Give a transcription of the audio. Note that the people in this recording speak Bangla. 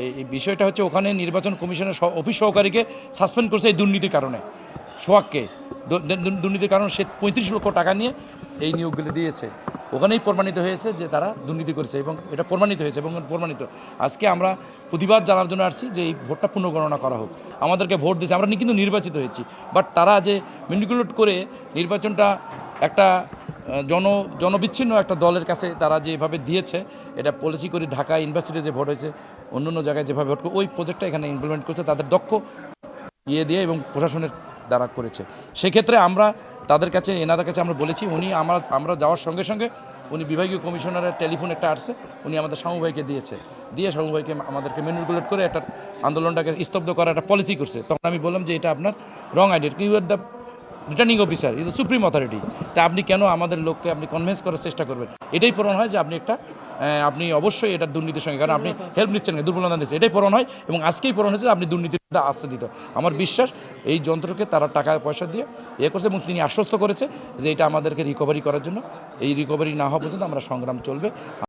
এই বিষয়টা হচ্ছে ওখানে নির্বাচন কমিশনের অফিস সহকারীকে সাসপেন্ড করছে এই দুর্নীতির কারণে। সোহাগকে দুর্নীতির কারণে সে ৩৫ লক্ষ টাকা নিয়ে এই নিয়োগগুলো দিয়েছে। ওখানেই প্রমাণিত হয়েছে যে তারা দুর্নীতি করেছে এবং এটা প্রমাণিত হয়েছে এবং প্রমাণিত। আজকে আমরা প্রতিবাদ জানার জন্য আসছি যে এই ভোটটা পুনর্গণনা করা হোক। আমাদেরকে ভোট দিয়েছে, আমরা কিন্তু নির্বাচিত হয়েছি, বাট তারা যে ম্যানিপুলেট করে নির্বাচনটা একটা জনবিচ্ছিন্ন একটা দলের কাছে তারা যেভাবে দিয়েছে, এটা পলিসি করে ঢাকা ইউনিভার্সিটি যে ভোট হয়েছে, অন্য জায়গায় যেভাবে ভোট ওই প্রজেক্টটা এখানে ইমপ্লিমেন্ট করছে তাদের দক্ষ দিয়ে এবং প্রশাসনের দ্বারা করেছে। সেক্ষেত্রে আমরা তাদের কাছে এনাদের কাছে আমরা বলেছি, আমরা যাওয়ার সঙ্গে সঙ্গে উনি বিভাগীয় কমিশনারের টেলিফোন একটা আসছে, উনি আমাদের সামু ভাইকে দিয়ে সামু ভাইকে আমাদেরকে ম্যানিপুলেট করে একটা আন্দোলনটাকে স্তব্ধ করার একটা পলিসি করছে। তখন আমি বললাম যে এটা আপনার wrong idea, you are the returning officer, is the supreme authority, তা আপনি কেন আমাদের লোককে আপনি কনভিন্স করার চেষ্টা করবেন? এটাই প্রমাণ হয় যে আপনি অবশ্যই এটা দুর্নীতির সঙ্গে, কারণ আপনি হেল্প নিচ্ছেন না, দুর্বলতা দিচ্ছেন, এটাই প্রমাণ হয়। এবং আজকেই প্রমাণ হচ্ছে আপনি দুর্নীতির আশ্রয় দিত। আমার বিশ্বাস এই যন্ত্রকে তারা টাকা পয়সা দিয়ে করছে এবং তিনি আশ্বস্ত করেছে যে এটা আমাদেরকে রিকভারি করার জন্য, এই রিকভারি না হওয়া পর্যন্ত আমরা সংগ্রাম চলবে।